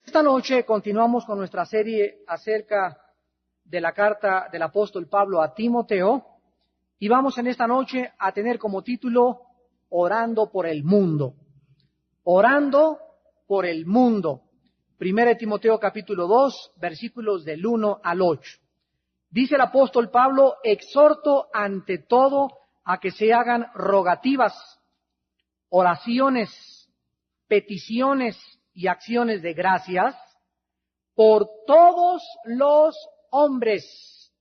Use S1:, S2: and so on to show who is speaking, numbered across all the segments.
S1: Esta noche continuamos con nuestra serie acerca de la carta del apóstol Pablo a Timoteo y vamos en esta noche a tener como título Orando por el mundo. Orando por el mundo. 1 Timoteo capítulo 2, versículos del 1 al 8. Dice el apóstol Pablo: exhorto ante todo a que se hagan rogativas, oraciones, peticiones y acciones de gracias por todos los hombres.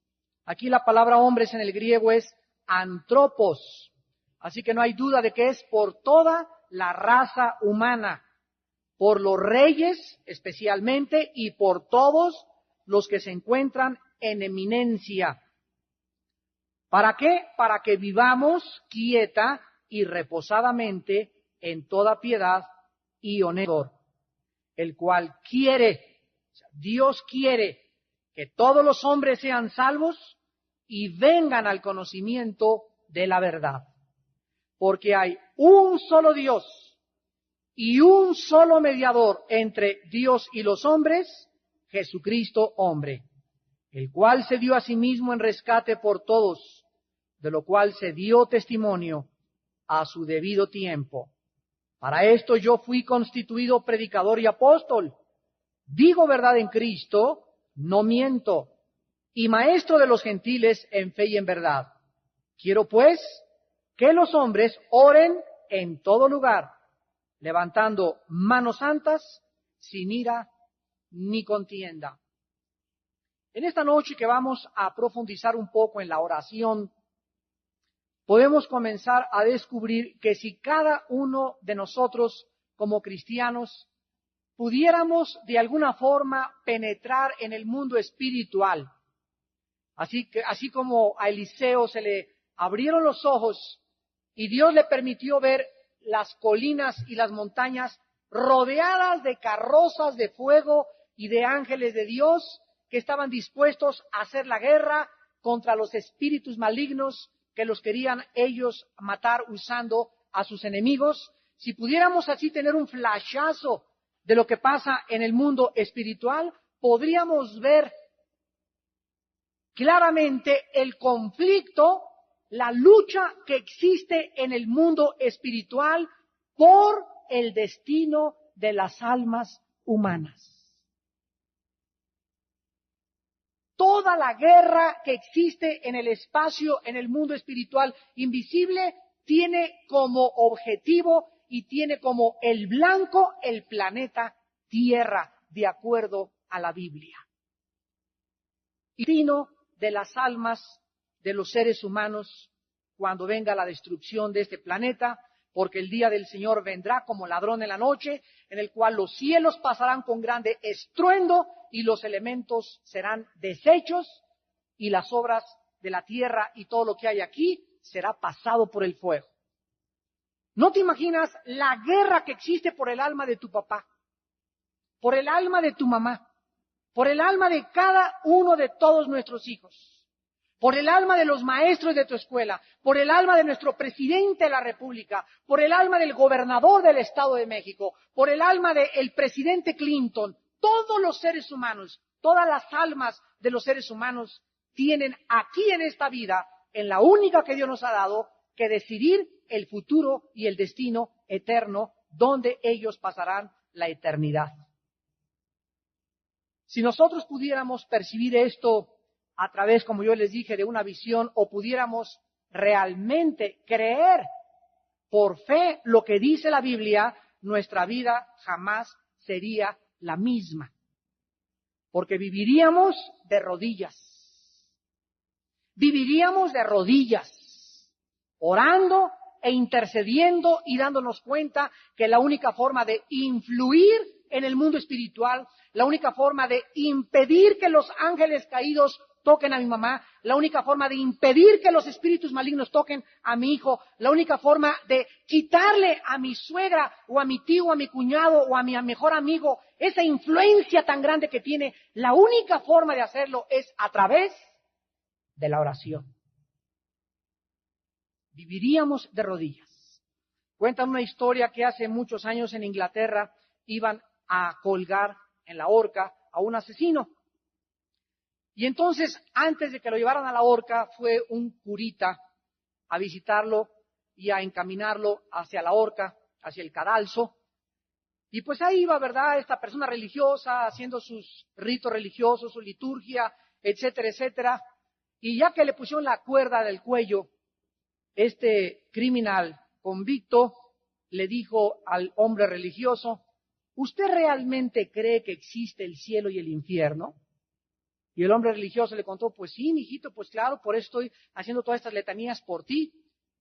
S1: Aquí la palabra hombres en el griego es antropos, así que no hay duda de que es por toda la raza humana, por los reyes especialmente y por todos los que se encuentran en eminencia. ¿Para qué? Para que vivamos quieta y reposadamente en toda piedad y honor, el cual quiere, Dios quiere que todos los hombres sean salvos y vengan al conocimiento de la verdad. Porque hay un solo Dios y un solo mediador entre Dios y los hombres, Jesucristo hombre, el cual se dio a sí mismo en rescate por todos, de lo cual se dio testimonio a su debido tiempo. Para esto yo fui constituido predicador y apóstol. Digo verdad en Cristo, no miento, y maestro de los gentiles en fe y en verdad. Quiero pues que los hombres oren en todo lugar, levantando manos santas, sin ira ni contienda. En esta noche que vamos a profundizar un poco en la oración, podemos comenzar a descubrir que si cada uno de nosotros como cristianos pudiéramos de alguna forma penetrar en el mundo espiritual, así como a Eliseo se le abrieron los ojos y Dios le permitió ver las colinas y las montañas rodeadas de carrozas de fuego y de ángeles de Dios que estaban dispuestos a hacer la guerra contra los espíritus malignos que los querían ellos matar usando a sus enemigos. Si pudiéramos así tener un flashazo de lo que pasa en el mundo espiritual, podríamos ver claramente el conflicto, la lucha que existe en el mundo espiritual por el destino de las almas humanas. Toda la guerra que existe en el espacio, en el mundo espiritual invisible, tiene como objetivo y tiene como el blanco el planeta Tierra, de acuerdo a la Biblia. Y el destino de las almas de los seres humanos cuando venga la destrucción de este planeta, porque el día del Señor vendrá como ladrón en la noche, en el cual los cielos pasarán con grande estruendo y los elementos serán deshechos y las obras de la tierra y todo lo que hay aquí será pasado por el fuego. ¿No te imaginas la guerra que existe por el alma de tu papá, por el alma de tu mamá, por el alma de cada uno de todos nuestros hijos, por el alma de los maestros de tu escuela, por el alma de nuestro presidente de la República, por el alma del gobernador del Estado de México, por el alma del presidente Clinton? Todos los seres humanos, todas las almas de los seres humanos tienen aquí en esta vida, en la única que Dios nos ha dado, que decidir el futuro y el destino eterno donde ellos pasarán la eternidad. Si nosotros pudiéramos percibir esto a través, como yo les dije, de una visión, o pudiéramos realmente creer por fe lo que dice la Biblia, nuestra vida jamás sería la misma, porque viviríamos de rodillas, orando e intercediendo y dándonos cuenta que la única forma de influir en el mundo espiritual, la única forma de impedir que los ángeles caídos toquen a mi mamá, la única forma de impedir que los espíritus malignos toquen a mi hijo, la única forma de quitarle a mi suegra o a mi tío o a mi cuñado o a mi mejor amigo esa influencia tan grande que tiene, la única forma de hacerlo es a través de la oración. Viviríamos de rodillas. Cuentan una historia que hace muchos años en Inglaterra iban a colgar en la horca a un asesino. Y entonces, antes de que lo llevaran a la horca, fue un curita a visitarlo y a encaminarlo hacia la horca, hacia el cadalso. Y pues ahí iba, ¿verdad?, esta persona religiosa haciendo sus ritos religiosos, su liturgia, etcétera, etcétera. Y ya que le pusieron la cuerda del cuello, este criminal convicto le dijo al hombre religioso: ¿usted realmente cree que existe el cielo y el infierno? Y el hombre religioso le contó: pues sí, mijito, pues claro, por eso estoy haciendo todas estas letanías por ti.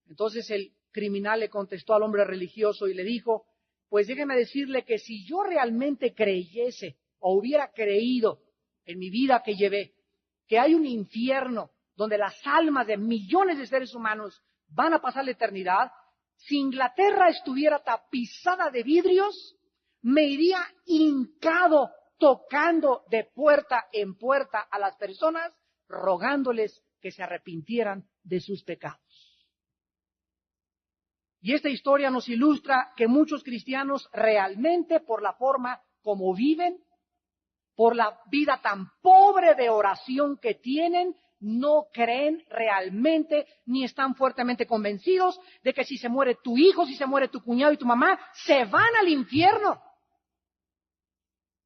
S1: Entonces el criminal le contestó al hombre religioso y le dijo: pues déjeme decirle que si yo realmente creyese o hubiera creído en mi vida que llevé, que hay un infierno donde las almas de millones de seres humanos van a pasar la eternidad, si Inglaterra estuviera tapizada de vidrios, me iría hincado, tocando de puerta en puerta a las personas, rogándoles que se arrepintieran de sus pecados. Y esta historia nos ilustra que muchos cristianos realmente, por la forma como viven, por la vida tan pobre de oración que tienen, no creen realmente ni están fuertemente convencidos de que si se muere tu hijo, si se muere tu cuñado y tu mamá, se van al infierno.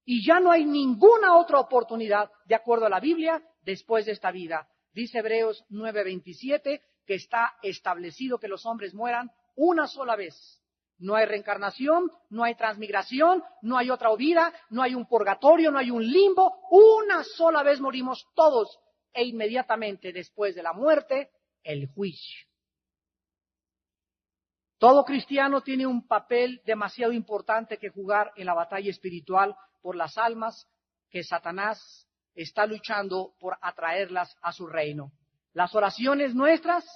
S1: Y ya no hay ninguna otra oportunidad, de acuerdo a la Biblia, después de esta vida. Dice Hebreos 9:27 que está establecido que los hombres mueran una sola vez. No hay reencarnación, no hay transmigración, no hay otra vida, no hay un purgatorio, no hay un limbo. Una sola vez morimos todos e inmediatamente después de la muerte, el juicio. Todo cristiano tiene un papel demasiado importante que jugar en la batalla espiritual por las almas que Satanás está luchando por atraerlas a su reino. Las oraciones nuestras,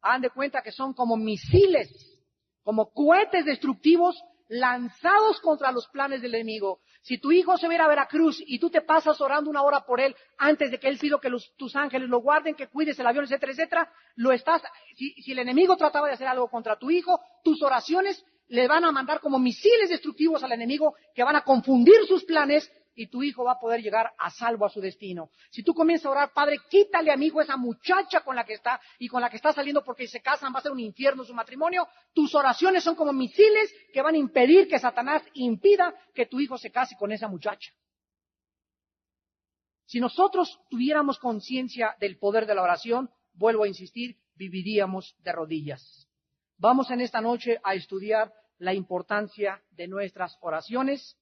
S1: hagan de cuenta que son como misiles, como cohetes destructivos lanzados contra los planes del enemigo. Si tu hijo se va a ir a Veracruz y tú te pasas orando 1 hora por él antes de que él pida que tus ángeles lo guarden, que cuides el avión, etcétera, etcétera, si el enemigo trataba de hacer algo contra tu hijo, tus oraciones le van a mandar como misiles destructivos al enemigo que van a confundir sus planes y tu hijo va a poder llegar a salvo a su destino. Si tú comienzas a orar: Padre, quítale a mi hijo esa muchacha con la que está y con la que está saliendo porque si se casan va a ser un infierno su matrimonio, tus oraciones son como misiles que van a impedir que Satanás impida que tu hijo se case con esa muchacha. Si nosotros tuviéramos conciencia del poder de la oración, vuelvo a insistir, viviríamos de rodillas. Vamos en esta noche a estudiar la importancia de nuestras oraciones,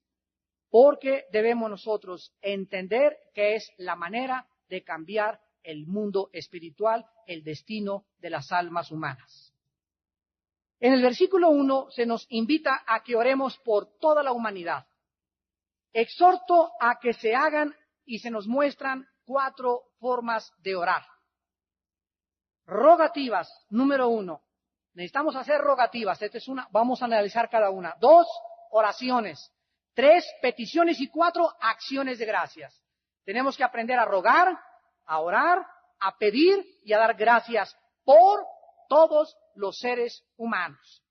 S1: porque debemos nosotros entender que es la manera de cambiar el mundo espiritual, el destino de las almas humanas. En el versículo 1 se nos invita a que oremos por toda la humanidad. Exhorto a que se hagan y se nos muestran 4 formas de orar. Rogativas, número 1. Necesitamos hacer rogativas. Esta es una, vamos a analizar cada una. 2, oraciones. 3, peticiones y 4, acciones de gracias. Tenemos que aprender a rogar, a orar, a pedir y a dar gracias por todos los seres humanos.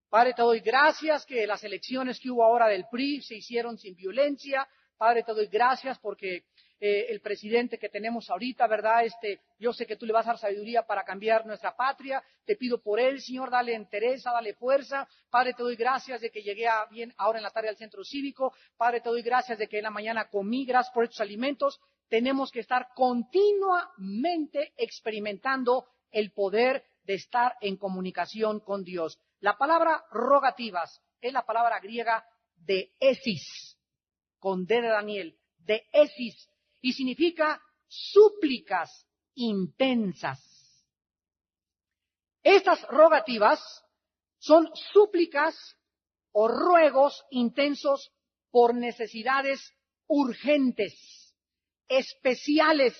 S1: Padre, te doy gracias que las elecciones que hubo ahora del PRI se hicieron sin violencia. Padre, te doy gracias porque el presidente que tenemos ahorita, ¿verdad? Yo sé que tú le vas a dar sabiduría para cambiar nuestra patria. Te pido por él, Señor, dale entereza, dale fuerza. Padre, te doy gracias de que llegué bien ahora en la tarde al centro cívico. Padre, te doy gracias de que en la mañana comí, gracias por estos alimentos. Tenemos que estar continuamente experimentando el poder de estar en comunicación con Dios. La palabra rogativas es la palabra griega de esis, con D de Daniel, de esis, y significa súplicas intensas. Estas rogativas son súplicas o ruegos intensos por necesidades urgentes, especiales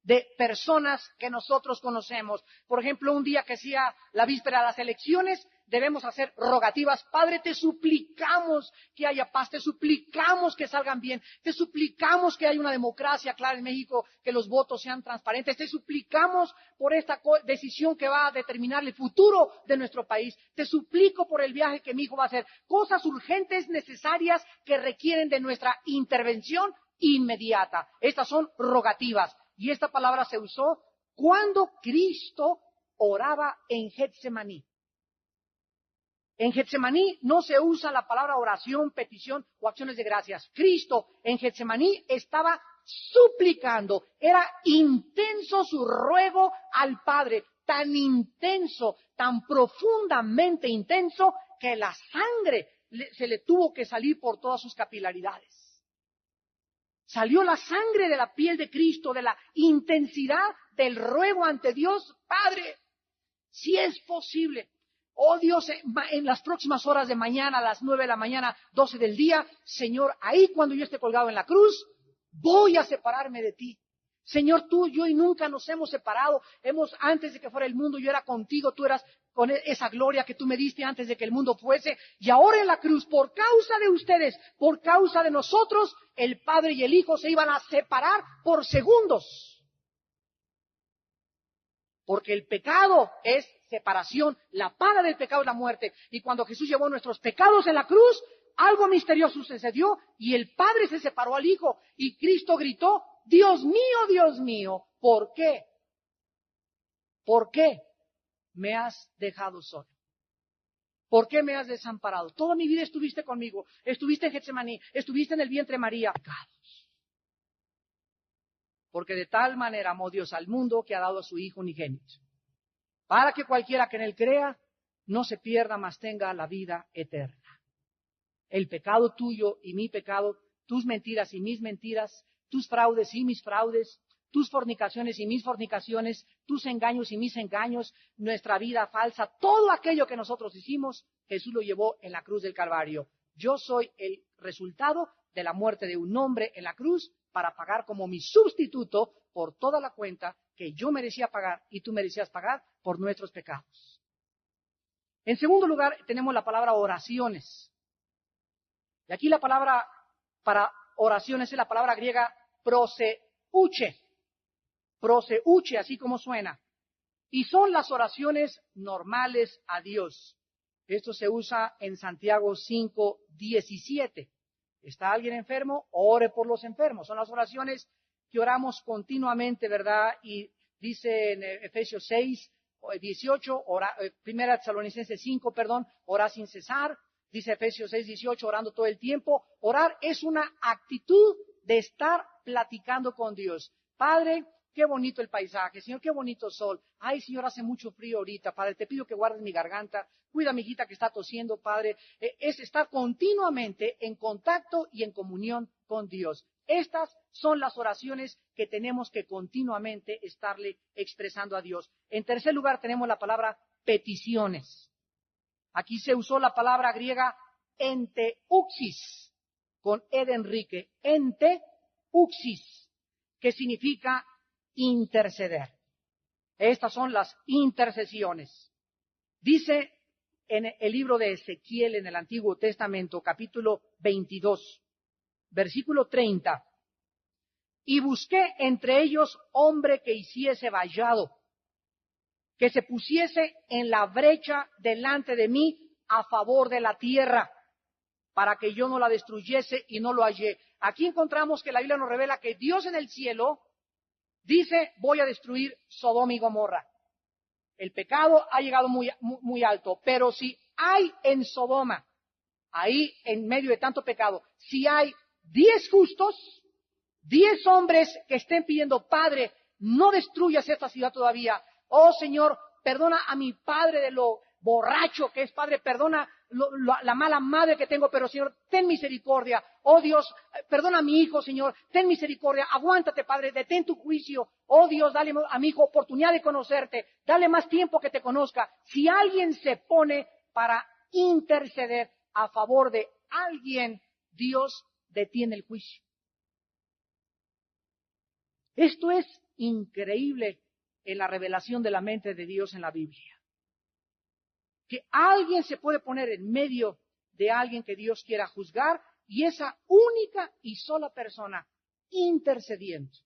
S1: de personas que nosotros conocemos. Por ejemplo, un día que sea la víspera de las elecciones, debemos hacer rogativas. Padre, te suplicamos que haya paz, te suplicamos que salgan bien, te suplicamos que haya una democracia clara en México, que los votos sean transparentes, te suplicamos por esta decisión que va a determinar el futuro de nuestro país, te suplico por el viaje que mi hijo va a hacer, cosas urgentes, necesarias, que requieren de nuestra intervención inmediata. Estas son rogativas, y esta palabra se usó cuando Cristo oraba en Getsemaní. En Getsemaní no se usa la palabra oración, petición o acciones de gracias. Cristo en Getsemaní estaba suplicando, era intenso su ruego al Padre, tan intenso, tan profundamente intenso, que la sangre se le tuvo que salir por todas sus capilaridades. Salió la sangre de la piel de Cristo, de la intensidad del ruego ante Dios. Padre, si es posible, oh Dios, en las próximas horas de mañana, a las 9 de la mañana, 12 del día, Señor, ahí cuando yo esté colgado en la cruz, voy a separarme de ti. Señor, tú, yo y nunca nos hemos separado. Antes de que fuera el mundo, yo era contigo, tú eras con esa gloria que tú me diste antes de que el mundo fuese. Y ahora en la cruz, por causa de ustedes, por causa de nosotros, el Padre y el Hijo se iban a separar por segundos. Porque el pecado es separación, la paga del pecado es la muerte. Y cuando Jesús llevó nuestros pecados en la cruz, algo misterioso sucedió y el Padre se separó al Hijo. Y Cristo gritó, Dios mío, ¿por qué? ¿Por qué me has dejado solo? ¿Por qué me has desamparado? Toda mi vida estuviste conmigo, estuviste en Getsemaní, estuviste en el vientre de María. Pecados. Porque de tal manera amó Dios al mundo que ha dado a su Hijo unigénito, para que cualquiera que en él crea no se pierda, mas tenga la vida eterna. El pecado tuyo y mi pecado, tus mentiras y mis mentiras, tus fraudes y mis fraudes, tus fornicaciones y mis fornicaciones, tus engaños y mis engaños, nuestra vida falsa, todo aquello que nosotros hicimos, Jesús lo llevó en la cruz del Calvario. Yo soy el resultado de la muerte de un hombre en la cruz para pagar como mi sustituto por toda la cuenta que yo merecía pagar y tú merecías pagar por nuestros pecados. En segundo lugar, tenemos la palabra oraciones. Y aquí la palabra para oraciones es la palabra griega proseuche. Proseuche, así como suena. Y son las oraciones normales a Dios. Esto se usa en Santiago 5:17. ¿Está alguien enfermo? Ore por los enfermos. Son las oraciones que oramos continuamente, ¿verdad? Y dice en Efesios 6:18, Primera Tesalonicenses 5, orar sin cesar. Dice Efesios 6:18, orando todo el tiempo. Orar es una actitud de estar platicando con Dios. Padre, qué bonito el paisaje. Señor, qué bonito sol. Ay, Señor, hace mucho frío ahorita. Padre, te pido que guardes mi garganta. Cuida a mi hijita que está tosiendo, Padre. Es estar continuamente en contacto y en comunión con Dios. Estas son las oraciones que tenemos que continuamente estarle expresando a Dios. En tercer lugar, tenemos la palabra peticiones. Aquí se usó la palabra griega enteuxis, con E de Enrique, enteuxis, que significa interceder. Estas son las intercesiones. Dice en el libro de Ezequiel en el Antiguo Testamento, capítulo 22, versículo 30, y busqué entre ellos hombre que hiciese vallado, que se pusiese en la brecha delante de mí a favor de la tierra, para que yo no la destruyese, y no lo hallé. Aquí encontramos que la Biblia nos revela que Dios en el cielo dice, voy a destruir Sodoma y Gomorra. El pecado ha llegado muy alto, pero si hay en Sodoma, ahí en medio de tanto pecado, si hay 10 justos, 10 hombres que estén pidiendo, Padre, no destruyas esta ciudad todavía. Oh Señor, perdona a mi padre de lo borracho que es, Padre, perdona la mala madre que tengo, pero Señor, ten misericordia. Oh Dios, perdona a mi hijo, Señor, ten misericordia. Aguántate, Padre, detén tu juicio. Oh Dios, dale a mi hijo oportunidad de conocerte. Dale más tiempo que te conozca. Si alguien se pone para interceder a favor de alguien, Dios detiene el juicio. Esto es increíble en la revelación de la mente de Dios en la Biblia. que alguien se puede poner en medio de alguien que Dios quiera juzgar, y esa única y sola persona intercediendo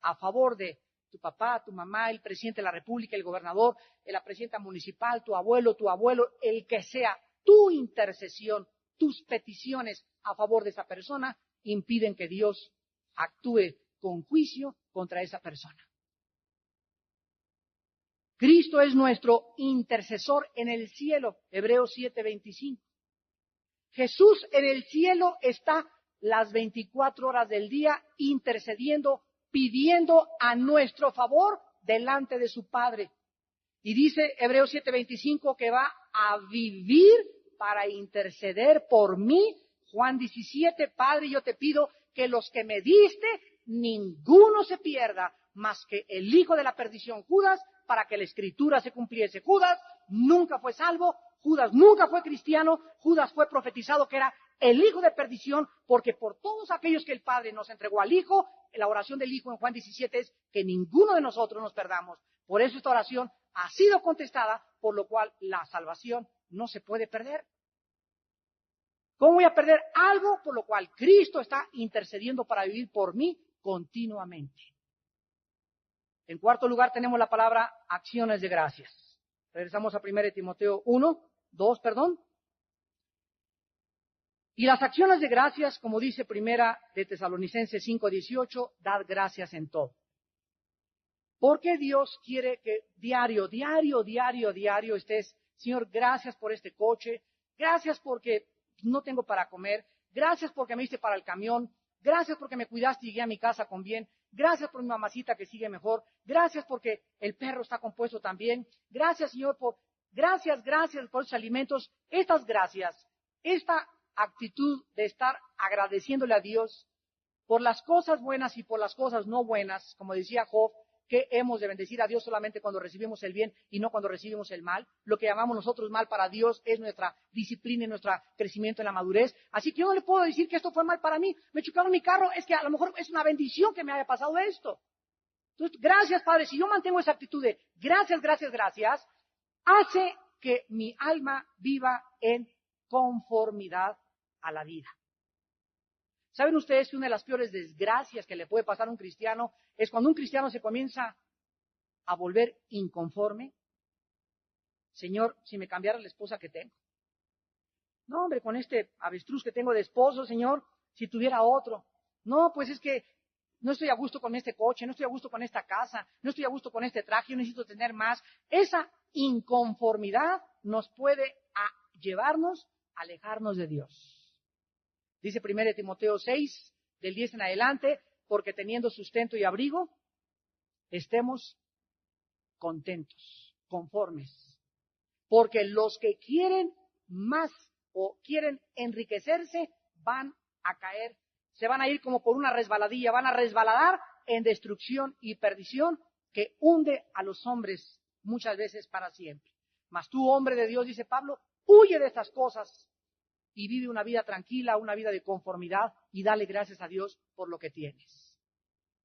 S1: a favor de tu papá, tu mamá, el presidente de la República, el gobernador, la presidenta municipal, tu abuelo, el que sea, tu intercesión, tus peticiones a favor de esa persona impiden que Dios actúe con juicio contra esa persona. Cristo es nuestro intercesor en el cielo, Hebreos 7:25. Jesús en el cielo está las 24 horas del día intercediendo, pidiendo a nuestro favor delante de su Padre. Y dice Hebreos 7:25 que va a vivir para interceder por mí. Juan 17, Padre, yo te pido que los que me diste, ninguno se pierda, más que el hijo de la perdición, Judas, para que la escritura se cumpliese. Judas nunca fue salvo, Judas nunca fue cristiano, Judas fue profetizado que era el hijo de perdición, porque por todos aquellos que el Padre nos entregó al Hijo, la oración del Hijo en Juan 17 es que ninguno de nosotros nos perdamos. Por eso esta oración ha sido contestada, por lo cual la salvación no se puede perder. ¿Cómo voy a perder algo por lo cual Cristo está intercediendo para vivir por mí continuamente? En cuarto lugar tenemos la palabra acciones de gracias. Regresamos a 1 Timoteo 2. Y las acciones de gracias, como dice 1 de Tesalonicenses 5:18, dad gracias en todo. Porque Dios quiere que diario estés, Señor, gracias por este coche, gracias porque no tengo para comer, gracias porque me diste para el camión, gracias porque me cuidaste y llegué a mi casa con bien, gracias por mi mamacita que sigue mejor, gracias porque el perro está compuesto también, gracias, Señor, gracias por esos alimentos. Estas gracias, esta actitud de estar agradeciéndole a Dios por las cosas buenas y por las cosas no buenas, como decía Job, que hemos de bendecir a Dios solamente cuando recibimos el bien y no cuando recibimos el mal. Lo que llamamos nosotros mal para Dios es nuestra disciplina y nuestro crecimiento en la madurez. Así que yo no le puedo decir que esto fue mal para mí. Me chocaron mi carro, es que a lo mejor es una bendición que me haya pasado esto. Entonces, gracias, Padre. Si yo mantengo esa actitud de gracias, hace que mi alma viva en conformidad a la vida. ¿Saben ustedes que una de las peores desgracias que le puede pasar a un cristiano es cuando un cristiano se comienza a volver inconforme? Señor, si me cambiara la esposa que tengo. No, hombre, con este avestruz que tengo de esposo, Señor, si tuviera otro. No, pues es que no estoy a gusto con este coche, no estoy a gusto con esta casa, no estoy a gusto con este traje, yo necesito tener más. Esa inconformidad nos puede llevarnos a alejarnos de Dios. Dice 1 Timoteo 6, del 10 en adelante, porque teniendo sustento y abrigo, estemos contentos, conformes. Porque los que quieren más o quieren enriquecerse, van a caer, se van a ir como por una resbaladilla, van a resbaladar en destrucción y perdición que hunde a los hombres muchas veces para siempre. Mas tú, hombre de Dios, dice Pablo, huye de estas cosas y vive una vida tranquila, una vida de conformidad y dale gracias a Dios por lo que tienes.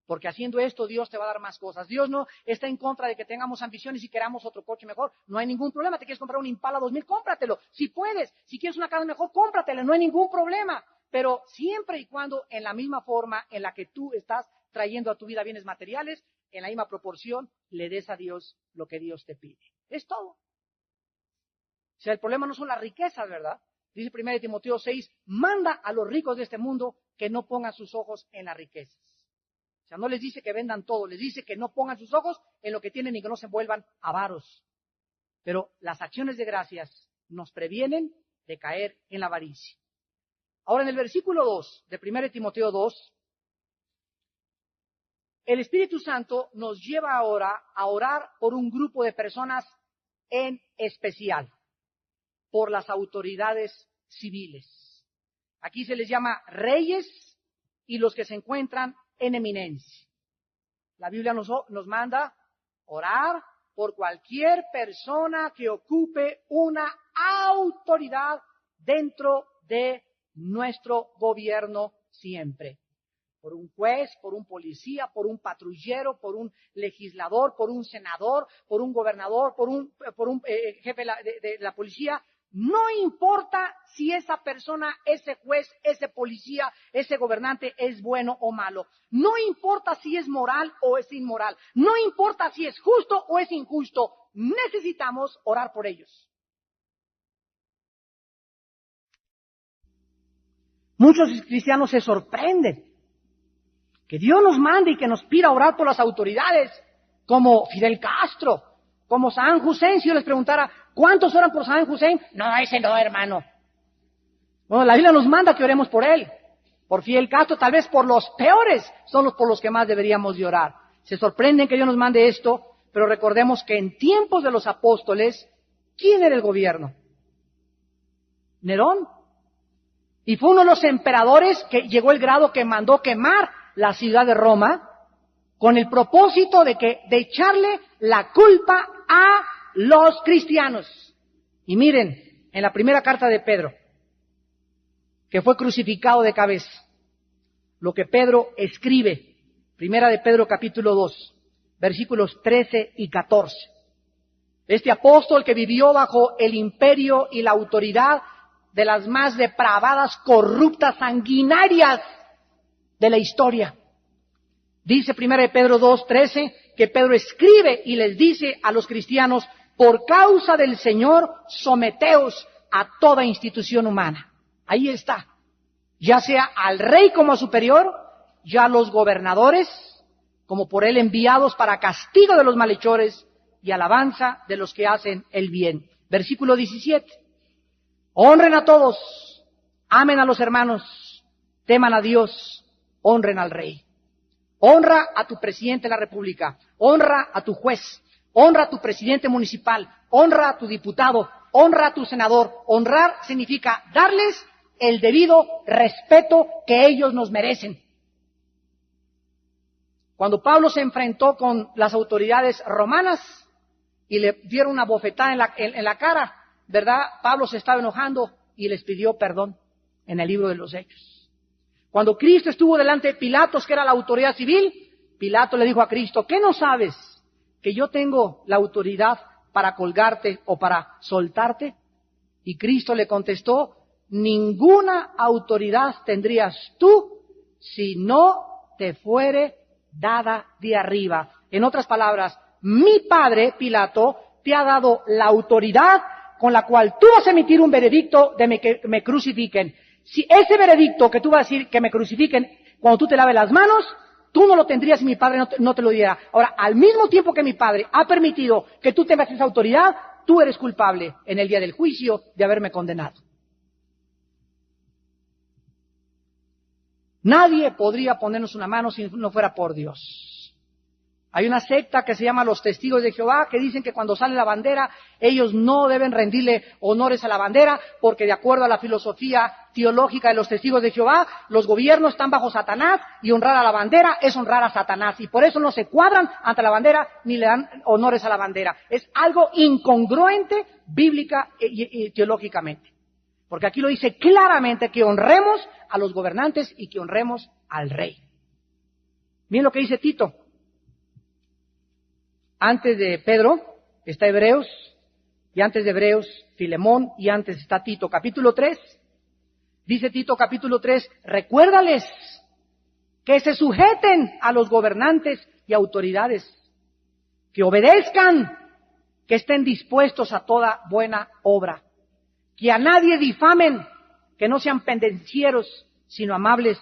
S1: Porque haciendo esto Dios te va a dar más cosas. Dios no está en contra de que tengamos ambiciones y queramos otro coche mejor. No hay ningún problema. ¿Te quieres comprar un Impala 2000? Cómpratelo. Si puedes. Si quieres una casa mejor, cómpratela. No hay ningún problema. Pero siempre y cuando en la misma forma en la que tú estás trayendo a tu vida bienes materiales, en la misma proporción le des a Dios lo que Dios te pide. Es todo. O sea, el problema no son las riquezas, ¿verdad? Dice 1 Timoteo 6, manda a los ricos de este mundo que no pongan sus ojos en las riquezas. O sea, no les dice que vendan todo, les dice que no pongan sus ojos en lo que tienen y que no se vuelvan avaros. Pero las acciones de gracias nos previenen de caer en la avaricia. Ahora, en el versículo 2 de 1 Timoteo 2, el Espíritu Santo nos lleva ahora a orar por un grupo de personas en especial, por las autoridades civiles. Aquí se les llama reyes y los que se encuentran en eminencia. La Biblia nos manda orar por cualquier persona que ocupe una autoridad dentro de nuestro gobierno siempre. por un juez, por un policía, por un patrullero, por un legislador, por un senador, por un gobernador, por un jefe de la policía. No importa si esa persona, ese juez, ese policía, ese gobernante es bueno o malo. No importa si es moral o es inmoral. No importa si es justo o es injusto. Necesitamos orar por ellos. Muchos cristianos se sorprenden que Dios nos mande y que nos pida orar por las autoridades, como Fidel Castro, como Saddam Hussein. Si yo les preguntara, ¿cuántos oran por Saddam Hussein? No, ese no, hermano. Bueno, la Biblia nos manda que oremos por él. Por Fidel Castro, tal vez por los peores, son los por los que más deberíamos de orar. Se sorprenden que Dios nos mande esto, pero recordemos que en tiempos de los apóstoles, ¿quién era el gobierno? Nerón. Y fue uno de los emperadores que llegó el grado que mandó quemar la ciudad de Roma con el propósito de echarle la culpa a los cristianos. Y miren, en la primera carta de Pedro, que fue crucificado de cabeza, lo que Pedro escribe, primera de Pedro capítulo 2, versículos 13 y 14. Este apóstol que vivió bajo el imperio y la autoridad de las más depravadas, corruptas, sanguinarias de la historia. Dice 1 Pedro 2:13 que Pedro escribe y les dice a los cristianos: por causa del Señor, someteos a toda institución humana. Ahí está. Ya sea al rey como superior, ya a los gobernadores, como por él enviados para castigo de los malhechores y alabanza de los que hacen el bien. Versículo 17. Honren a todos, amen a los hermanos, teman a Dios, honren al rey. Honra a tu presidente de la República, honra a tu juez, honra a tu presidente municipal, honra a tu diputado, honra a tu senador. Honrar significa darles el debido respeto que ellos nos merecen. Cuando Pablo se enfrentó con las autoridades romanas y le dieron una bofetada en la cara, ¿verdad? Pablo se estaba enojando y les pidió perdón en el libro de los Hechos. Cuando Cristo estuvo delante de Pilatos, que era la autoridad civil, Pilato le dijo a Cristo: ¿qué no sabes que yo tengo la autoridad para colgarte o para soltarte? Y Cristo le contestó: ninguna autoridad tendrías tú si no te fuere dada de arriba. En otras palabras, mi Padre, Pilato, te ha dado la autoridad con la cual tú vas a emitir un veredicto de que me crucifiquen. Si ese veredicto que tú vas a decir que me crucifiquen cuando tú te laves las manos, tú no lo tendrías si mi Padre no te lo diera. Ahora, al mismo tiempo que mi Padre ha permitido que tú tengas esa autoridad, tú eres culpable en el día del juicio de haberme condenado. Nadie podría ponernos una mano si no fuera por Dios. Hay una secta que se llama los Testigos de Jehová que dicen que cuando sale la bandera, ellos no deben rendirle honores a la bandera porque de acuerdo a la filosofía teológica de los Testigos de Jehová, los gobiernos están bajo Satanás y honrar a la bandera es honrar a Satanás. Y por eso no se cuadran ante la bandera ni le dan honores a la bandera. Es algo incongruente bíblica y teológicamente. Porque aquí lo dice claramente que honremos a los gobernantes y que honremos al rey. Miren lo que dice Tito. Antes de Pedro está Hebreos, y antes de Hebreos, Filemón, y antes está Tito, capítulo 3. Dice Tito, capítulo 3, recuérdales que se sujeten a los gobernantes y autoridades, que obedezcan, que estén dispuestos a toda buena obra, que a nadie difamen, que no sean pendencieros, sino amables,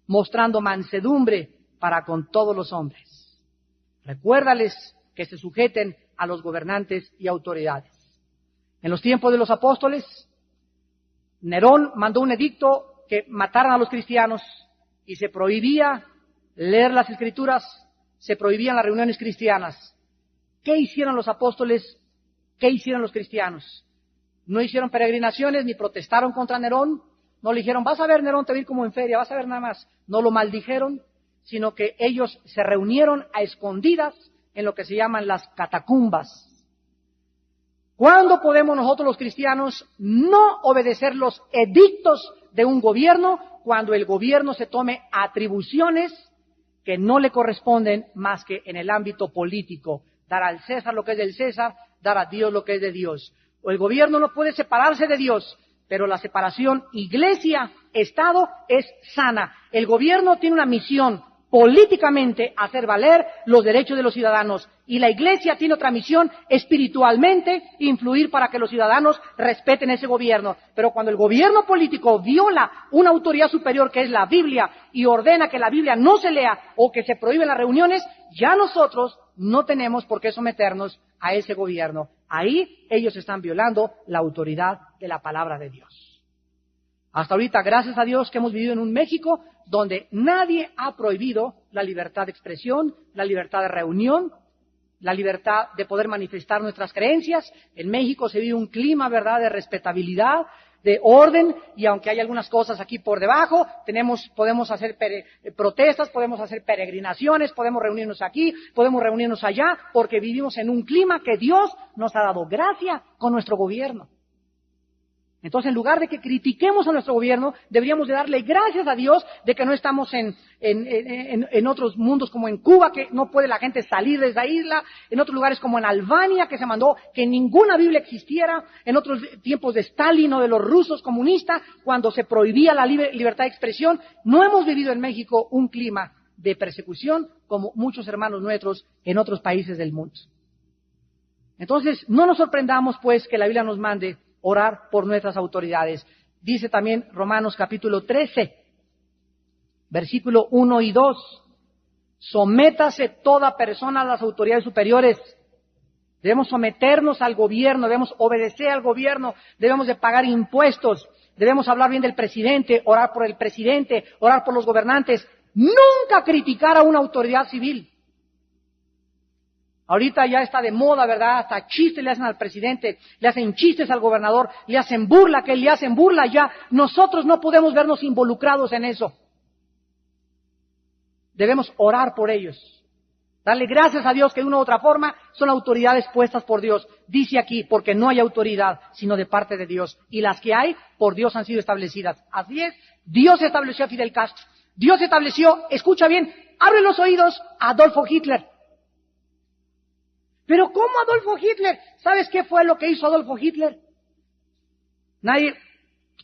S1: mostrando mansedumbre para con todos los hombres. Recuérdales que se sujeten a los gobernantes y autoridades. En los tiempos de los apóstoles, Nerón mandó un edicto que mataran a los cristianos y se prohibía leer las escrituras, se prohibían las reuniones cristianas. ¿Qué hicieron los apóstoles? ¿Qué hicieron los cristianos? No hicieron peregrinaciones ni protestaron contra Nerón, no le dijeron: vas a ver, Nerón, te va a ir como en feria, vas a ver nada más. No lo maldijeron, sino que ellos se reunieron a escondidas en lo que se llaman las catacumbas. ¿Cuándo podemos nosotros los cristianos no obedecer los edictos de un gobierno cuando el gobierno se tome atribuciones que no le corresponden más que en el ámbito político. Dar al César lo que es del César, dar a Dios lo que es de Dios. O el gobierno no puede separarse de Dios, pero la separación iglesia-estado es sana. El gobierno tiene una misión políticamente hacer valer los derechos de los ciudadanos y la iglesia tiene otra misión espiritualmente influir para que los ciudadanos respeten ese gobierno. Pero cuando el gobierno político viola una autoridad superior que es la Biblia y ordena que la Biblia no se lea o que se prohíben las reuniones, ya nosotros no tenemos por qué someternos a ese gobierno. Ahí ellos están violando la autoridad de la palabra de Dios. Hasta ahorita, gracias a Dios que hemos vivido en un México donde nadie ha prohibido la libertad de expresión, la libertad de reunión, la libertad de poder manifestar nuestras creencias. En México se vive un clima, ¿verdad?, de respetabilidad, de orden, y aunque hay algunas cosas aquí por debajo, podemos hacer protestas, podemos hacer peregrinaciones, podemos reunirnos aquí, podemos reunirnos allá, porque vivimos en un clima que Dios nos ha dado gracia con nuestro gobierno. Entonces, en lugar de que critiquemos a nuestro gobierno, deberíamos de darle gracias a Dios de que no estamos en otros mundos como en Cuba, que no puede la gente salir de esa isla, en otros lugares como en Albania, que se mandó que ninguna Biblia existiera, en otros tiempos de Stalin o de los rusos comunistas, cuando se prohibía la libertad de expresión. No hemos vivido en México un clima de persecución como muchos hermanos nuestros en otros países del mundo. Entonces, no nos sorprendamos, pues, que la Biblia nos mande orar por nuestras autoridades. Dice también Romanos capítulo 13, versículo 1 y 2. Sométase toda persona a las autoridades superiores. Debemos someternos al gobierno, debemos obedecer al gobierno, debemos de pagar impuestos, debemos hablar bien del presidente, orar por el presidente, orar por los gobernantes. Nunca criticar a una autoridad civil. Ahorita ya está de moda, ¿verdad? Hasta chistes le hacen al presidente, le hacen chistes al gobernador, le hacen burla, que le hacen burla ya. Nosotros no podemos vernos involucrados en eso. Debemos orar por ellos. Darle gracias a Dios que de una u otra forma son autoridades puestas por Dios. Dice aquí, porque no hay autoridad sino de parte de Dios. Y las que hay, por Dios han sido establecidas. Así es, Dios estableció a Fidel Castro. Dios estableció, escucha bien, abre los oídos, a Adolfo Hitler. Pero ¿cómo Adolfo Hitler? ¿Sabes qué fue lo que hizo Adolfo Hitler? Nadie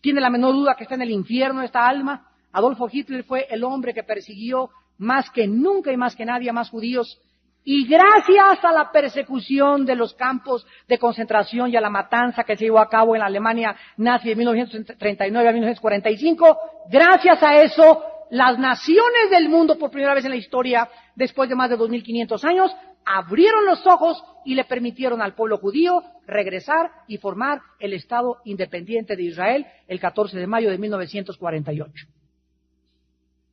S1: tiene la menor duda que está en el infierno esta alma. Adolfo Hitler fue el hombre que persiguió más que nunca y más que nadie a más judíos. Y gracias a la persecución de los campos de concentración y a la matanza que se llevó a cabo en la Alemania nazi de 1939 a 1945, gracias a eso, las naciones del mundo por primera vez en la historia, después de más de 2500 años, abrieron los ojos y le permitieron al pueblo judío regresar y formar el Estado independiente de Israel el 14 de mayo de 1948.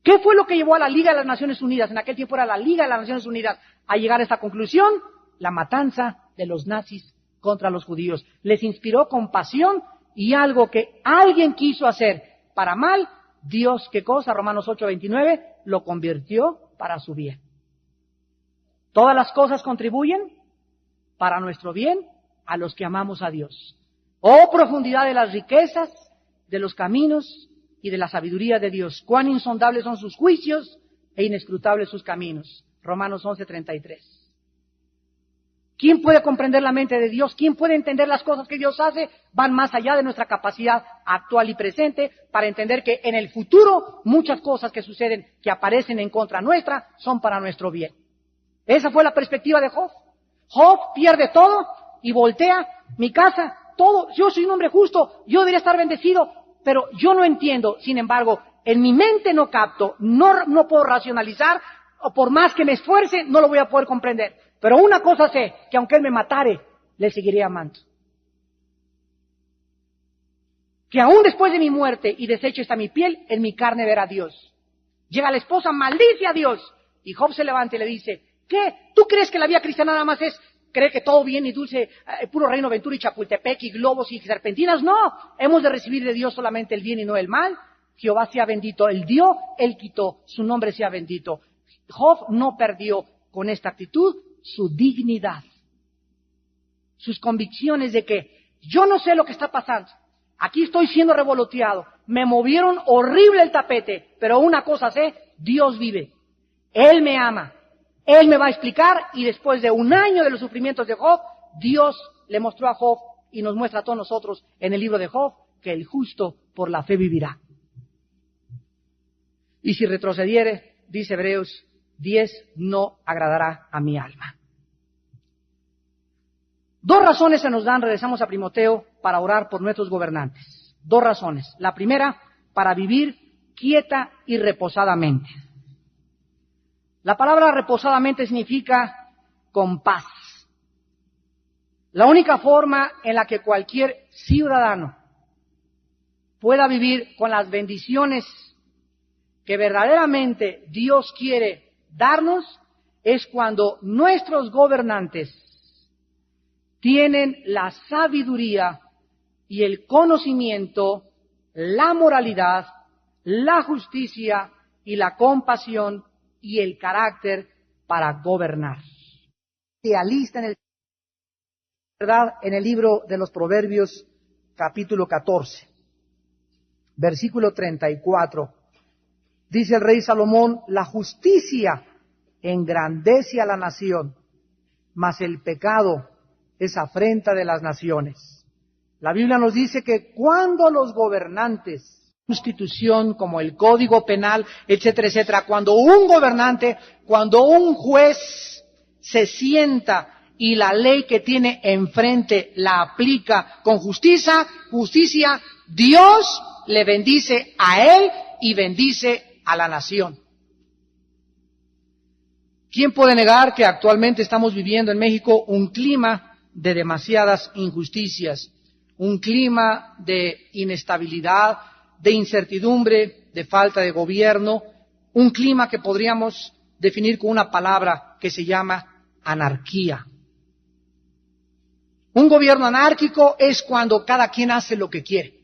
S1: ¿Qué fue lo que llevó a la Liga de las Naciones Unidas? En aquel tiempo era la Liga de las Naciones Unidas a llegar a esta conclusión: la matanza de los nazis contra los judíos. Les inspiró compasión y algo que alguien quiso hacer para mal, Dios, ¿qué cosa? Romanos 8:29, lo convirtió para su bien. Todas las cosas contribuyen para nuestro bien a los que amamos a Dios. Oh, profundidad de las riquezas, de los caminos y de la sabiduría de Dios. Cuán insondables son sus juicios e inescrutables sus caminos. Romanos 11:33. ¿Quién puede comprender la mente de Dios? ¿Quién puede entender las cosas que Dios hace? Van más allá de nuestra capacidad actual y presente para entender que en el futuro muchas cosas que suceden, que aparecen en contra nuestra, son para nuestro bien. Esa fue la perspectiva de Job. Job pierde todo y voltea, mi casa, todo. Yo soy un hombre justo, yo debería estar bendecido, pero yo no entiendo. Sin embargo, en mi mente no capto, no puedo racionalizar, o por más que me esfuerce, no lo voy a poder comprender. Pero una cosa sé, que aunque él me matare, le seguiré amando. Que aún después de mi muerte y deshecho está mi piel, en mi carne verá a Dios. Llega la esposa, maldice a Dios. Y Job se levanta y le dice: ¿qué? ¿Tú crees que la vida cristiana nada más es creer que todo bien y dulce, puro Reino Aventura y Chapultepec y globos y serpentinas? No, hemos de recibir de Dios solamente el bien y no el mal. Jehová sea bendito, Él dio, Él quitó, su nombre sea bendito. Job no perdió con esta actitud su dignidad, sus convicciones de que yo no sé lo que está pasando. Aquí estoy siendo revoloteado. Me movieron horrible el tapete, pero una cosa sé, Dios vive. Él me ama. Él me va a explicar y después de un año de los sufrimientos de Job, Dios le mostró a Job y nos muestra a todos nosotros en el libro de Job que el justo por la fe vivirá. Y si retrocediere, dice Hebreos 10, no agradará a mi alma. Dos razones se nos dan, regresamos a Timoteo, para orar por nuestros gobernantes. Dos razones. La primera, para vivir quieta y reposadamente. La palabra reposadamente significa con paz. La única forma en la que cualquier ciudadano pueda vivir con las bendiciones que verdaderamente Dios quiere darnos es cuando nuestros gobernantes tienen la sabiduría y el conocimiento, la moralidad, la justicia y la compasión y el carácter para gobernar. Se alista en el libro de los Proverbios, capítulo 14, versículo 34. Dice el rey Salomón, la justicia engrandece a la nación, mas el pecado es afrenta de las naciones. La Biblia nos dice que cuando los gobernantes, constitución como el Código Penal, etcétera, etcétera, cuando un gobernante, cuando un juez se sienta y la ley que tiene enfrente la aplica con justicia, Dios le bendice a él y bendice a la nación. ¿Quién puede negar que actualmente estamos viviendo en México un clima de demasiadas injusticias, un clima de inestabilidad, de incertidumbre, de falta de gobierno, un clima que podríamos definir con una palabra que se llama anarquía? Un gobierno anárquico es cuando cada quien hace lo que quiere.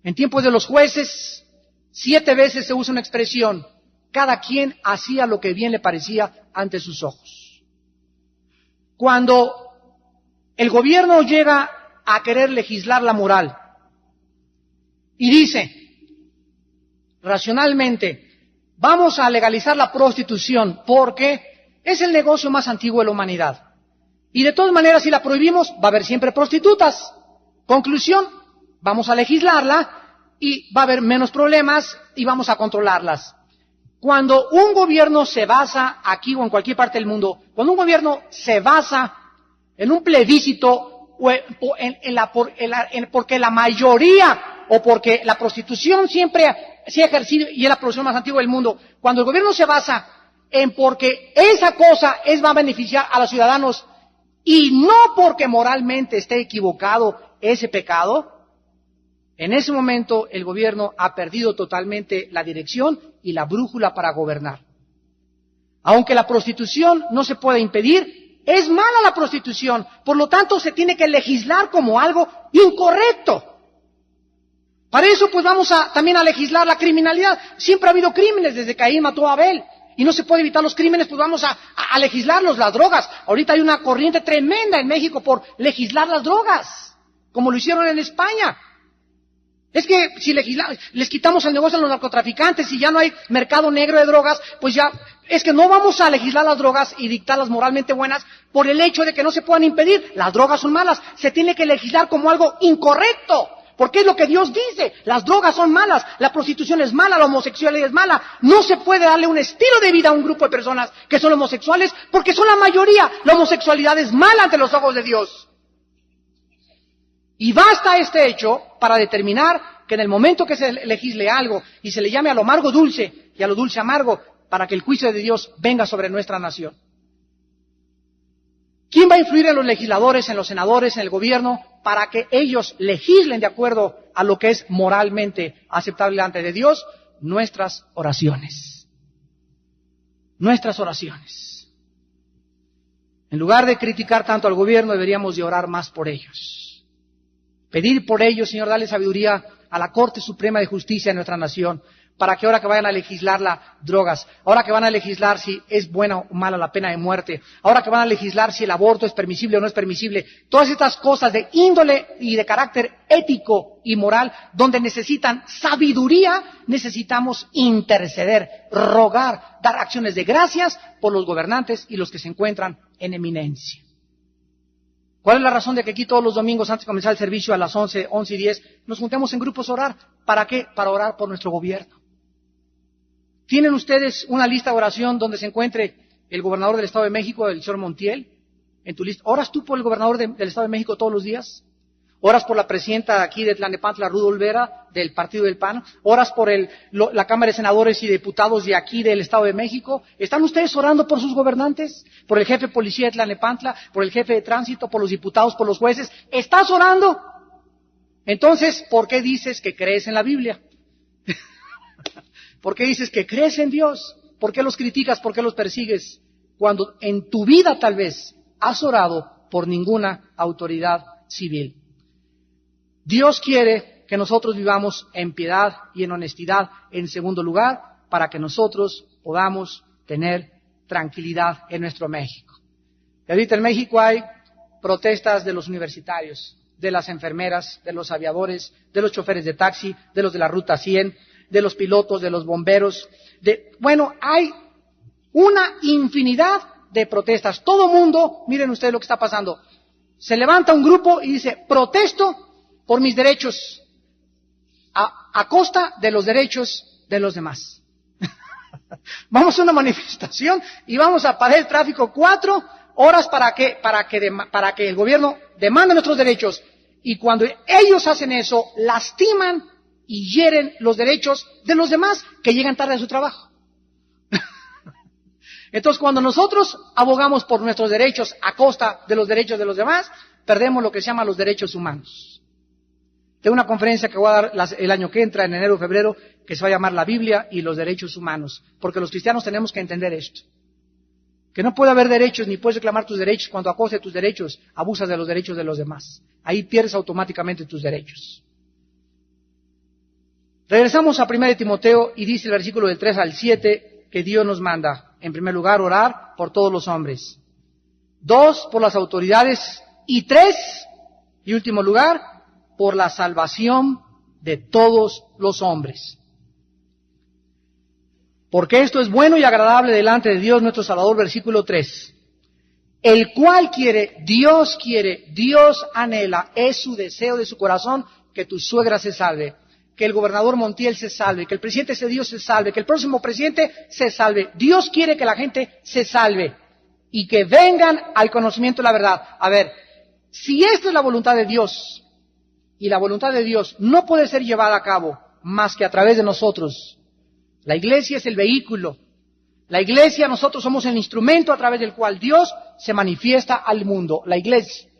S1: En tiempos de los jueces, 7 veces se usa una expresión: cada quien hacía lo que bien le parecía ante sus ojos. Cuando el gobierno llega a querer legislar la moral y dice, racionalmente, vamos a legalizar la prostitución porque es el negocio más antiguo de la humanidad. Y de todas maneras, si la prohibimos, va a haber siempre prostitutas. Conclusión, vamos a legislarla y va a haber menos problemas y vamos a controlarlas. Cuando un gobierno se basa, aquí o en cualquier parte del mundo, cuando un gobierno se basa en un plebiscito porque la mayoría o porque la prostitución siempre se ha ejercido y es la producción más antigua del mundo, cuando el gobierno se basa en porque esa cosa va a beneficiar a los ciudadanos y no porque moralmente esté equivocado ese pecado, en ese momento el gobierno ha perdido totalmente la dirección y la brújula para gobernar. Aunque la prostitución no se puede impedir, es mala la prostitución, por lo tanto se tiene que legislar como algo incorrecto. Para eso pues vamos también a legislar la criminalidad. Siempre ha habido crímenes desde que Caín mató a Abel. Y no se puede evitar los crímenes, pues vamos a legislarlos, las drogas. Ahorita hay una corriente tremenda en México por legislar las drogas, como lo hicieron en España. Es que si les quitamos el negocio a los narcotraficantes y ya no hay mercado negro de drogas, pues ya, es que no vamos a legislar las drogas y dictarlas moralmente buenas por el hecho de que no se puedan impedir. Las drogas son malas, se tiene que legislar como algo incorrecto. Porque es lo que Dios dice, las drogas son malas, la prostitución es mala, la homosexualidad es mala. No se puede darle un estilo de vida a un grupo de personas que son homosexuales porque son la mayoría. La homosexualidad es mala ante los ojos de Dios. Y basta este hecho para determinar que en el momento que se legisle algo y se le llame a lo amargo dulce y a lo dulce amargo, para que el juicio de Dios venga sobre nuestra nación. ¿Quién va a influir en los legisladores, en los senadores, en el gobierno, para que ellos legislen de acuerdo a lo que es moralmente aceptable delante de Dios? Nuestras oraciones. Nuestras oraciones. En lugar de criticar tanto al gobierno, deberíamos de orar más por ellos. Pedir por ellos, Señor, dale sabiduría a la Corte Suprema de Justicia de nuestra nación, para que ahora que vayan a legislar las drogas, ahora que van a legislar si es buena o mala la pena de muerte, ahora que van a legislar si el aborto es permisible o no es permisible, todas estas cosas de índole y de carácter ético y moral, donde necesitan sabiduría, necesitamos interceder, rogar, dar acciones de gracias por los gobernantes y los que se encuentran en eminencia. ¿Cuál es la razón de que aquí todos los domingos antes de comenzar el servicio a las 11:10, nos juntemos en grupos a orar? ¿Para qué? Para orar por nuestro gobierno. ¿Tienen ustedes una lista de oración donde se encuentre el gobernador del Estado de México, el señor Montiel, en tu lista? ¿Oras tú por el gobernador del Estado de México todos los días? ¿Oras por la presidenta aquí de Tlalnepantla, Ruth Olvera, del Partido del PAN? ¿Oras por la Cámara de Senadores y Diputados de aquí del Estado de México? ¿Están ustedes orando por sus gobernantes? ¿Por el jefe de policía de Tlalnepantla? ¿Por el jefe de tránsito? ¿Por los diputados? ¿Por los jueces? ¿Estás orando? Entonces, ¿por qué dices que crees en la Biblia? ¿Por qué dices que crees en Dios? ¿Por qué los criticas? ¿Por qué los persigues? Cuando en tu vida tal vez has orado por ninguna autoridad civil. Dios quiere que nosotros vivamos en piedad y en honestidad, en segundo lugar, para que nosotros podamos tener tranquilidad en nuestro México. Y ahorita en México hay protestas de los universitarios, de las enfermeras, de los aviadores, de los choferes de taxi, de los de la Ruta 100, de los pilotos, de los bomberos. Hay una infinidad de protestas. Todo mundo, miren ustedes lo que está pasando, se levanta un grupo y dice, protesto por mis derechos, a costa de los derechos de los demás. Vamos a una manifestación y vamos a parar el tráfico 4 horas para que el gobierno demande nuestros derechos. Y cuando ellos hacen eso, lastiman y hieren los derechos de los demás que llegan tarde a su trabajo. Entonces, cuando nosotros abogamos por nuestros derechos a costa de los derechos de los demás, perdemos lo que se llama los derechos humanos. Tengo una conferencia que voy a dar el año que entra, en enero o febrero, que se va a llamar La Biblia y los derechos humanos, porque los cristianos tenemos que entender esto. Que no puede haber derechos, ni puedes reclamar tus derechos cuando a costa de tus derechos abusas de los derechos de los demás. Ahí pierdes automáticamente tus derechos. Regresamos a 1 Timoteo y dice el versículo del 3 al 7 que Dios nos manda, en primer lugar, orar por todos los hombres. 2, por las autoridades. Y 3, y último lugar, por la salvación de todos los hombres. Porque esto es bueno y agradable delante de Dios nuestro Salvador, versículo 3. El cual Dios anhela, es su deseo de su corazón, que tu suegra se salve, que el gobernador Montiel se salve, que el presidente Cedillo se salve, que el próximo presidente se salve. Dios quiere que la gente se salve y que vengan al conocimiento de la verdad. A ver, si esta es la voluntad de Dios, y la voluntad de Dios no puede ser llevada a cabo más que a través de nosotros. La iglesia es el vehículo. La iglesia, nosotros somos el instrumento a través del cual Dios se manifiesta al mundo. La iglesia.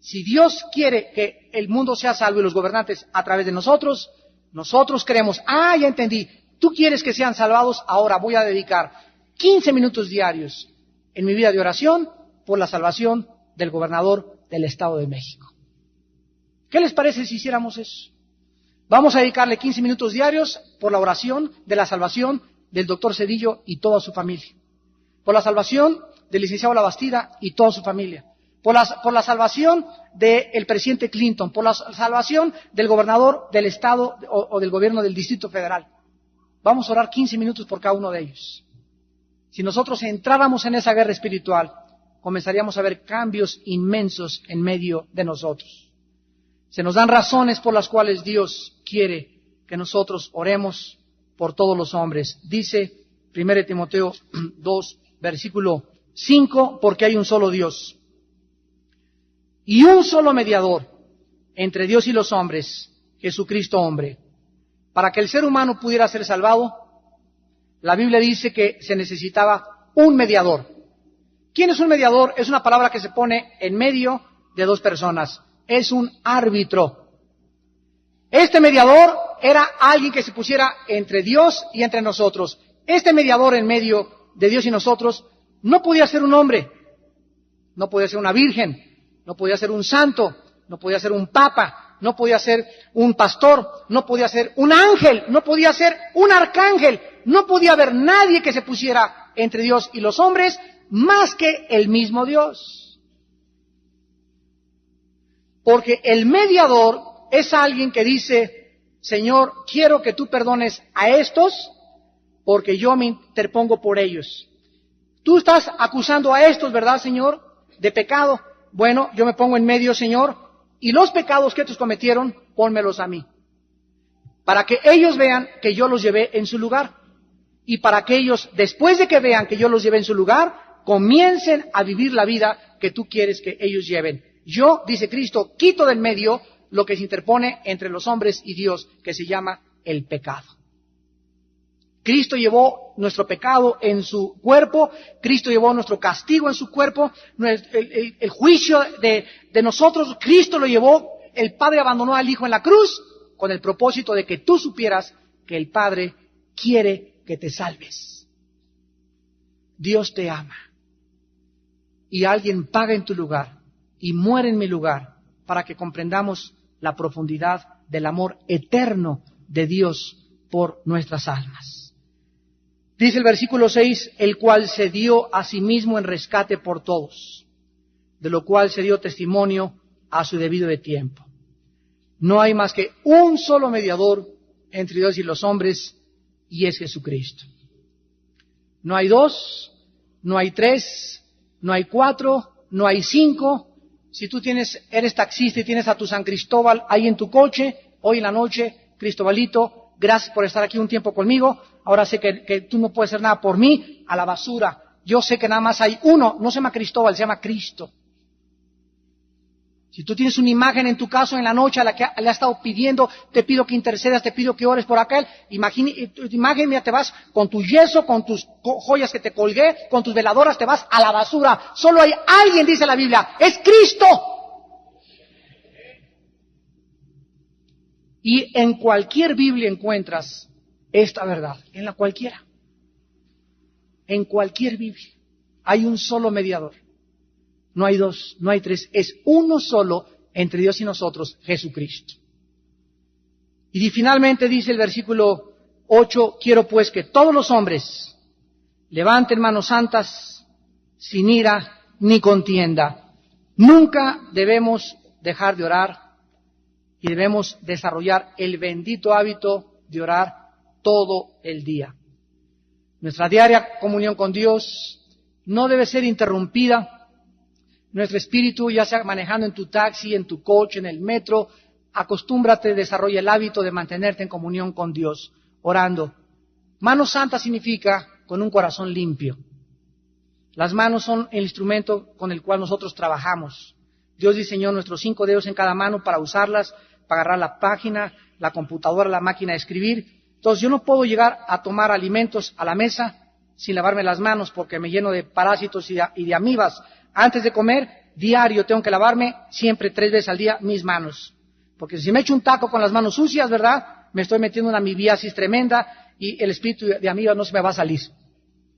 S1: Si Dios quiere que el mundo sea salvo y los gobernantes a través de nosotros, nosotros creemos, ya entendí, tú quieres que sean salvados, ahora voy a dedicar 15 minutos diarios en mi vida de oración por la salvación del gobernador del Estado de México. ¿Qué les parece si hiciéramos eso? Vamos a dedicarle 15 minutos diarios por la oración de la salvación del doctor Cedillo y toda su familia. Por la salvación del licenciado Labastida y toda su familia. Por la salvación del presidente Clinton. Por la salvación del gobernador del estado o del gobierno del Distrito Federal. Vamos a orar 15 minutos por cada uno de ellos. Si nosotros entráramos en esa guerra espiritual, comenzaríamos a ver cambios inmensos en medio de nosotros. Se nos dan razones por las cuales Dios quiere que nosotros oremos por todos los hombres. Dice 1 Timoteo 2, versículo 5, porque hay un solo Dios y un solo mediador entre Dios y los hombres, Jesucristo hombre. Para que el ser humano pudiera ser salvado, la Biblia dice que se necesitaba un mediador. ¿Quién es un mediador? Es una palabra que se pone en medio de dos personas. Es un árbitro. Este mediador era alguien que se pusiera entre Dios y entre nosotros. Este mediador en medio de Dios y nosotros no podía ser un hombre, no podía ser una virgen, no podía ser un santo, no podía ser un papa, no podía ser un pastor, no podía ser un ángel, no podía ser un arcángel, no podía haber nadie que se pusiera entre Dios y los hombres más que el mismo Dios. Porque el mediador es alguien que dice, Señor, quiero que tú perdones a estos porque yo me interpongo por ellos. Tú estás acusando a estos, ¿verdad, Señor?, de pecado. Bueno, yo me pongo en medio, Señor, y los pecados que estos cometieron, pónmelos a mí. Para que ellos vean que yo los llevé en su lugar. Y para que ellos, después de que vean que yo los llevé en su lugar, comiencen a vivir la vida que tú quieres que ellos lleven. Yo, dice Cristo, quito del medio lo que se interpone entre los hombres y Dios, que se llama el pecado. Cristo llevó nuestro pecado en su cuerpo, Cristo llevó nuestro castigo en su cuerpo, el juicio de nosotros, Cristo lo llevó, el Padre abandonó al Hijo en la cruz, con el propósito de que tú supieras que el Padre quiere que te salves. Dios te ama. Y alguien paga en tu lugar y muere en mi lugar para que comprendamos la profundidad del amor eterno de Dios por nuestras almas. Dice el versículo 6, el cual se dio a sí mismo en rescate por todos, de lo cual se dio testimonio a su debido de tiempo. No hay más que un solo mediador entre Dios y los hombres, y es Jesucristo. No hay dos, no hay tres, no hay cuatro, no hay cinco. Si tú eres taxista y tienes a tu San Cristóbal ahí en tu coche, hoy en la noche, Cristobalito, gracias por estar aquí un tiempo conmigo. Ahora sé que tú no puedes hacer nada por mí, a la basura. Yo sé que nada más hay uno, no se llama Cristóbal, se llama Cristo. Si tú tienes una imagen en tu casa en la noche a la que le has estado pidiendo, te pido que intercedas, te pido que ores por aquel, tu imagen, mira, te vas con tu yeso, con tus joyas que te colgué, con tus veladoras, te vas a la basura. Solo hay alguien, dice la Biblia, es Cristo. Y en cualquier Biblia encuentras esta verdad, en la cualquiera. En cualquier Biblia hay un solo mediador. No hay dos, no hay tres, es uno solo entre Dios y nosotros, Jesucristo. Y finalmente dice el versículo 8, quiero pues que todos los hombres levanten manos santas, sin ira ni contienda. Nunca debemos dejar de orar y debemos desarrollar el bendito hábito de orar todo el día. Nuestra diaria comunión con Dios no debe ser interrumpida. Nuestro espíritu, ya sea manejando en tu taxi, en tu coche, en el metro, acostúmbrate, desarrolla el hábito de mantenerte en comunión con Dios, orando. Mano santa significa con un corazón limpio. Las manos son el instrumento con el cual nosotros trabajamos. Dios diseñó nuestros 5 dedos en cada mano para usarlas, para agarrar la página, la computadora, la máquina de escribir. Entonces yo no puedo llegar a tomar alimentos a la mesa sin lavarme las manos porque me lleno de parásitos y de amibas. Antes de comer, diario tengo que lavarme siempre 3 veces al día mis manos. Porque si me echo un taco con las manos sucias, ¿verdad?, me estoy metiendo una amibiasis tremenda y el espíritu de amibas no se me va a salir.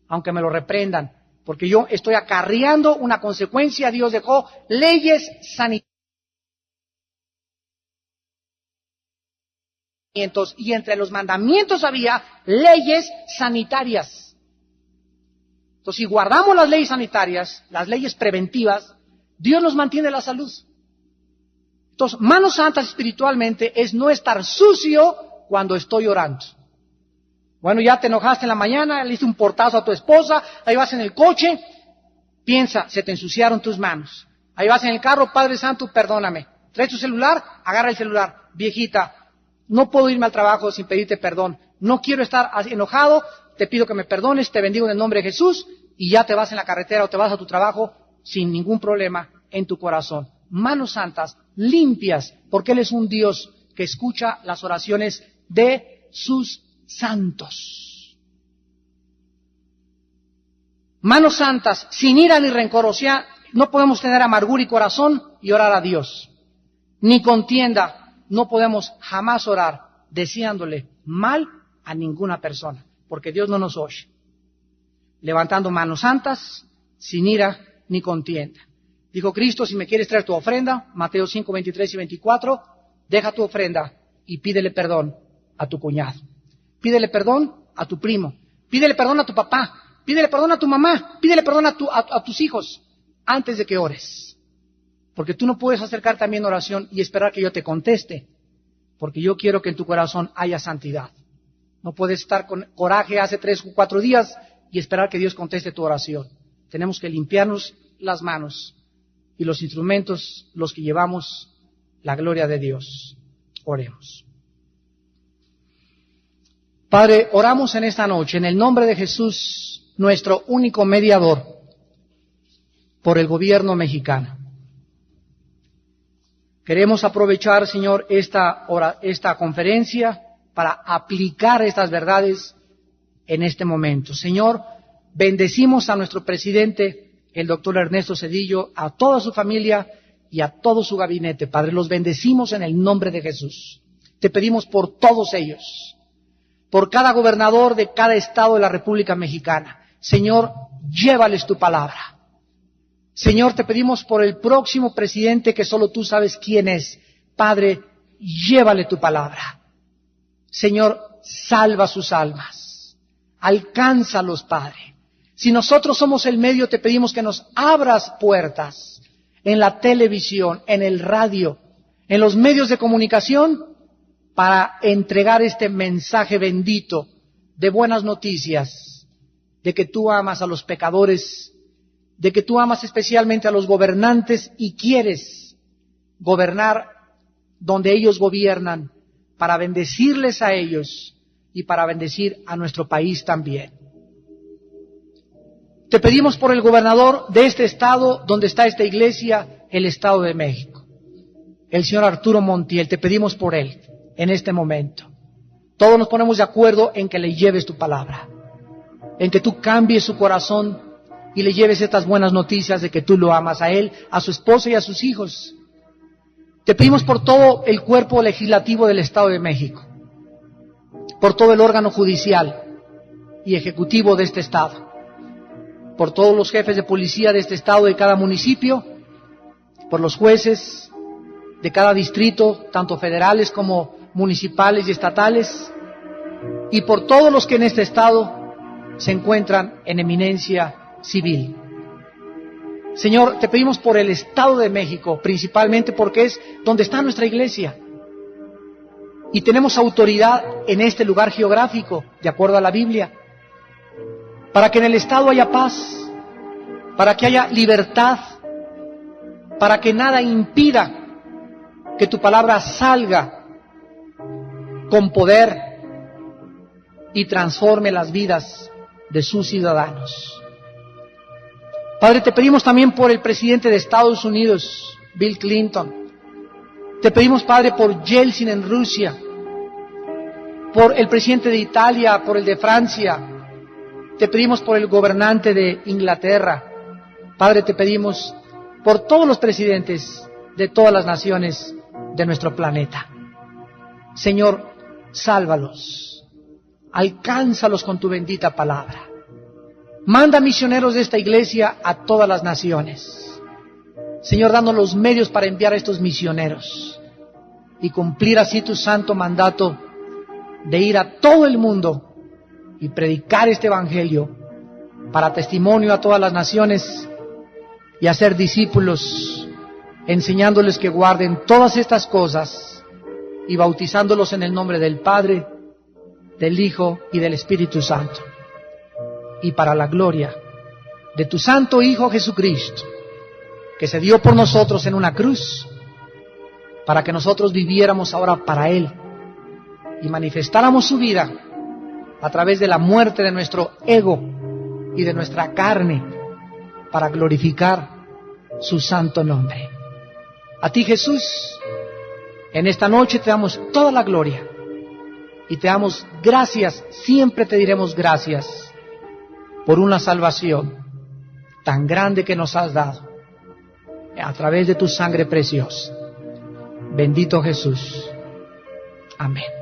S1: Aunque me lo reprendan. Porque yo estoy acarreando una consecuencia. Dios dejó leyes sanitarias. Y entre los mandamientos había leyes sanitarias. Entonces, si guardamos las leyes sanitarias, las leyes preventivas, Dios nos mantiene la salud. Entonces, manos santas espiritualmente es no estar sucio cuando estoy orando. Bueno, ya te enojaste en la mañana, le diste un portazo a tu esposa, ahí vas en el coche, piensa, se te ensuciaron tus manos. Ahí vas en el carro, Padre Santo, perdóname. Traes tu celular, agarra el celular. Viejita, no puedo irme al trabajo sin pedirte perdón. No quiero estar enojado, te pido que me perdones, te bendigo en el nombre de Jesús, y ya te vas en la carretera o te vas a tu trabajo sin ningún problema en tu corazón. Manos santas, limpias, porque Él es un Dios que escucha las oraciones de sus santos. Manos santas, sin ira ni rencor, o sea, no podemos tener amargura y corazón y orar a Dios. Ni contienda, no podemos jamás orar deseándole mal a ninguna persona, porque Dios no nos oye. Levantando manos santas, sin ira ni contienda. Dijo Cristo, si me quieres traer tu ofrenda, Mateo 5, 23 y 24, deja tu ofrenda y pídele perdón a tu cuñado. Pídele perdón a tu primo. Pídele perdón a tu papá. Pídele perdón a tu mamá. Pídele perdón a tus hijos antes de que ores. Porque tú no puedes acercarte a mí en oración y esperar que yo te conteste. Porque yo quiero que en tu corazón haya santidad. No puedes estar con coraje hace 3 o 4 días y esperar que Dios conteste tu oración. Tenemos que limpiarnos las manos y los instrumentos, los que llevamos la gloria de Dios. Oremos. Padre, oramos en esta noche en el nombre de Jesús, nuestro único mediador, por el gobierno mexicano. Queremos aprovechar, Señor, esta conferencia para aplicar estas verdades en este momento. Señor, bendecimos a nuestro presidente, el doctor Ernesto Zedillo, a toda su familia y a todo su gabinete. Padre, los bendecimos en el nombre de Jesús. Te pedimos por todos ellos, por cada gobernador de cada estado de la República Mexicana. Señor, llévales tu palabra. Señor, te pedimos por el próximo presidente que solo tú sabes quién es. Padre, llévale tu palabra. Señor, salva sus almas. Alcánzalos, Padre. Si nosotros somos el medio, te pedimos que nos abras puertas en la televisión, en el radio, en los medios de comunicación, para entregar este mensaje bendito de buenas noticias, de que tú amas a los pecadores, de que tú amas especialmente a los gobernantes y quieres gobernar donde ellos gobiernan, para bendecirles a ellos y para bendecir a nuestro país también. Te pedimos por el gobernador de este estado donde está esta iglesia, el Estado de México, el señor Arturo Montiel. Te pedimos por él en este momento. Todos nos ponemos de acuerdo en que le lleves tu palabra, en que tú cambies su corazón y le lleves estas buenas noticias de que tú lo amas a él, a su esposa y a sus hijos. Te pedimos por todo el cuerpo legislativo del Estado de México, por todo el órgano judicial y ejecutivo de este estado, por todos los jefes de policía de este estado, de cada municipio, por los jueces de cada distrito, tanto federales como municipales y estatales, y por todos los que en este estado se encuentran en eminencia civil. Señor, te pedimos por el Estado de México, principalmente porque es donde está nuestra iglesia. Y tenemos autoridad en este lugar geográfico, de acuerdo a la Biblia, para que en el Estado haya paz, para que haya libertad, para que nada impida que tu palabra salga con poder y transforme las vidas de sus ciudadanos. Padre, te pedimos también por el presidente de Estados Unidos, Bill Clinton. Te pedimos, Padre, por Yeltsin en Rusia, por el presidente de Italia, por el de Francia. Te pedimos por el gobernante de Inglaterra. Padre, te pedimos por todos los presidentes de todas las naciones de nuestro planeta. Señor, sálvalos, alcánzalos con tu bendita palabra. Manda misioneros de esta iglesia a todas las naciones. Señor, danos los medios para enviar a estos misioneros y cumplir así tu santo mandato de ir a todo el mundo y predicar este evangelio para testimonio a todas las naciones y hacer discípulos, enseñándoles que guarden todas estas cosas y bautizándolos en el nombre del Padre, del Hijo y del Espíritu Santo. Y para la gloria de tu Santo Hijo Jesucristo, que se dio por nosotros en una cruz, para que nosotros viviéramos ahora para Él y manifestáramos su vida a través de la muerte de nuestro ego y de nuestra carne, para glorificar su santo nombre. A ti, Jesús, en esta noche te damos toda la gloria y te damos gracias, siempre te diremos gracias por una salvación tan grande que nos has dado a través de tu sangre preciosa. Bendito Jesús. Amén.